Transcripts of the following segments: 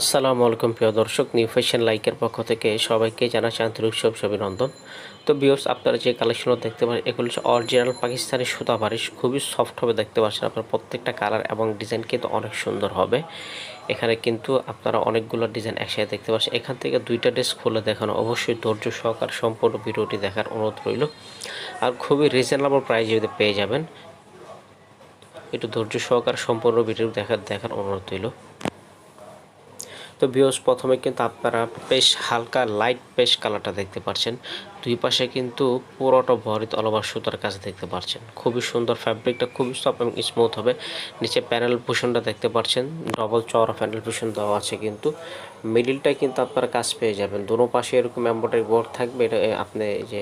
আসসালামু আলাইকুম প্রিয় দর্শক, নিউ ফ্যাশন লাইকের পক্ষ থেকে সবাইকে জানাচ্ছি আন্তরিক শুভেচ্ছা অভিনন্দন। তো ভিউয়ার্স, আপনারা যে কালেকশনও দেখতে পারেন এগুলো হচ্ছে অরিজিনাল পাকিস্তানি সুতা বারিশ, খুবই সফট হবে দেখতে পাচ্ছেন। আপনার প্রত্যেকটা কালার এবং ডিজাইন কিন্তু অনেক সুন্দর হবে। এখানে কিন্তু আপনারা অনেকগুলো ডিজাইন একসাথে দেখতে পাচ্ছেন। এখান থেকে দুইটা ড্রেস খুলে দেখানো, অবশ্যই ধৈর্য সহকারে সম্পূর্ণ ভিডিওটি দেখার অনুরোধ রইল। আর খুবই রিজনেবল প্রাইসে যদি পেয়ে যাবেন, একটু ধৈর্য সহকারে সম্পূর্ণ ভিডিও দেখার অনুরোধ রইল। তো ভিউয়ার্স, প্রথমে কিন্তু আপনারা বেশ হালকা লাইট পেস্ট কালারটা দেখতে পাচ্ছেন। দুই পাশে কিন্তু পুরোটা ভরিত অল ওভার সুতার কাজ দেখতে পাচ্ছেন। খুবই সুন্দর, ফ্যাব্রিকটা খুবই সফট এবং স্মুথ হবে। নিচে প্যানেল পোষণটা দেখতে পাচ্ছেন, ডবল চওড়া প্যানেল পোষণ দেওয়া আছে। কিন্তু মিডিলটায় কিন্তু আপনারা কাজ পেয়ে যাবেন। দোনো পাশে এরকম এমব্রয়ডারি ওয়ার্ক থাকবে। এটা আপনি যে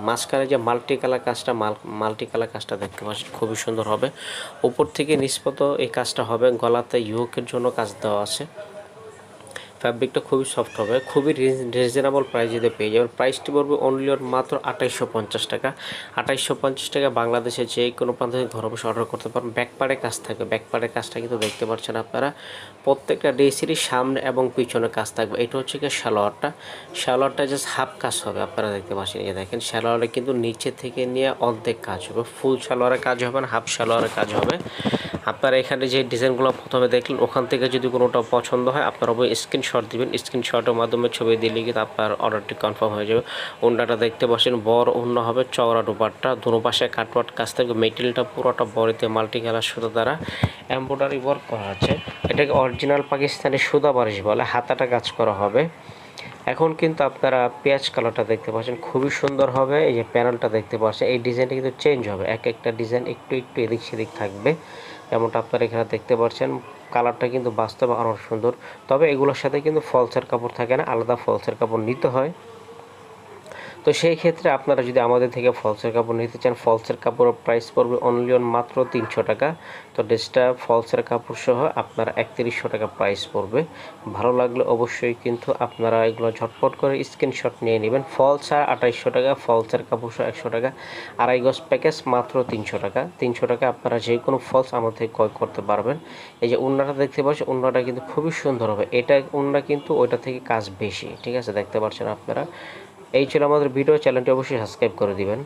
মাঝখানে যে মাল্টি কালার কাজটা দেখতে পাচ্ছেন, খুবই সুন্দর হবে। উপর থেকে নিষ্পত এই কাজটা হবে। গলাতে ইয়োকের জন্য কাজ দেওয়া আছে। ফ্যাব্রিকটা খুবই সফট হবে, খুবই রিজনেবল প্রাইসে পেয়ে যাবেন। প্রাইসটি পড়বে অনলি মাত্র 2850 টাকা। 2850 টাকা বাংলাদেশে যে কোনো প্রান্ত থেকে ঘরে বসে অর্ডার করতে পারেন। ব্যাকপার্টে কাজ থাকবে। ব্যাকপার্টের কাজটা কিন্তু দেখতে পাচ্ছেন আপনারা। প্রত্যেকটা ড্রেসেরই সামনে এবং পিছনে কাজ থাকবে। এটা হচ্ছে কি সালোয়ারটা জাস্ট হাফ কাজ হবে। আপনারা দেখতে পাচ্ছেন, এই দেখেন সালোয়ারে কিন্তু নিচে থেকে নিয়ে অর্ধেক কাজ হবে। ফুল সালোয়ারের কাজ হবে না, হাফ সালোয়ারের কাজ হবে। আপনারা এখানে যে ডিজাইনগুলো প্রথমে দেখলেন, ওখান থেকে যদি কোনোটা পছন্দ হয় আপনারা অবশ্যই স্ক্রিনশট দিবেন। স্ক্রিনশটের মাধ্যমে ছবি দিলে কিন্তু আপনার অর্ডারটি কনফার্ম হয়ে যাবে। ওড়নাটা দেখতে পাচ্ছেন, বড় ওড়না হবে, চওড়া দুপাট্টা, দুনো পাশে কাটওয়ার্ক কাজ থাকবে। মেটেরিয়ালটা পুরোটা বড়িতে মাল্টি কালার সুতা দ্বারা এমব্রয়ডারি ওয়ার্ক করা আছে। এটাকে অরিজিনাল পাকিস্তানি সুতা বারিশ বলে। হাতাটা কাজ করা হবে। এখন কিন্তু আপনারা পেঁয়াজ কালারটা দেখতে পাচ্ছেন, খুবই সুন্দর হবে। এই যে প্যানেলটা দেখতে পাচ্ছেন, এই ডিজাইনটা কিন্তু চেঞ্জ হবে। এক একটা ডিজাইন একটু এদিক সেদিক থাকবে, যেমনটা আপনারা এখানে দেখতে পাচ্ছেন। কালারটা কিন্তু বাস্তবে আরও সুন্দর। তবে এগুলোর সাথে কিন্তু ফলসের কাপড় থাকে না, আলাদা ফলসের কাপড় নিতে হয়। তো সেই ক্ষেত্রে আপনারা যদি আমাদের থেকে ফলসের কাপড় নিতে চান, ফলসের কাপড়ের প্রাইস পড়বে অনলি মাত্র 300 টাকা। তো ড্রেসটা ফলসের কাপড় সহ আপনার 3100 টাকা প্রাইস পড়বে। ভালো লাগলে অবশ্যই কিন্তু আপনারা এগুলো ঝটপট করে স্ক্রিনশট নিয়ে নেবেন। ফলস আর 2800 টাকা, ফলসের কাপড় সহ 100 টাকা। আড়াই গজ প্যাকেজ মাত্র 300 টাকা। 300 টাকা আপনারা যে কোনো ফলস আমাদের থেকে ক্রয় করতে পারবেন। এই যে ওড়নাটা দেখতে পাচ্ছেন, ওড়নাটা কিন্তু খুবই সুন্দর হবে। এটা ওড়না কিন্তু ওইটা থেকে কাজ বেশি, ঠিক আছে, দেখতে পাচ্ছেন আপনারা। এই ছিল আমাদের ভিডিও। চ্যানেলটি অবশ্যই সাবস্ক্রাইব করে দিবেন।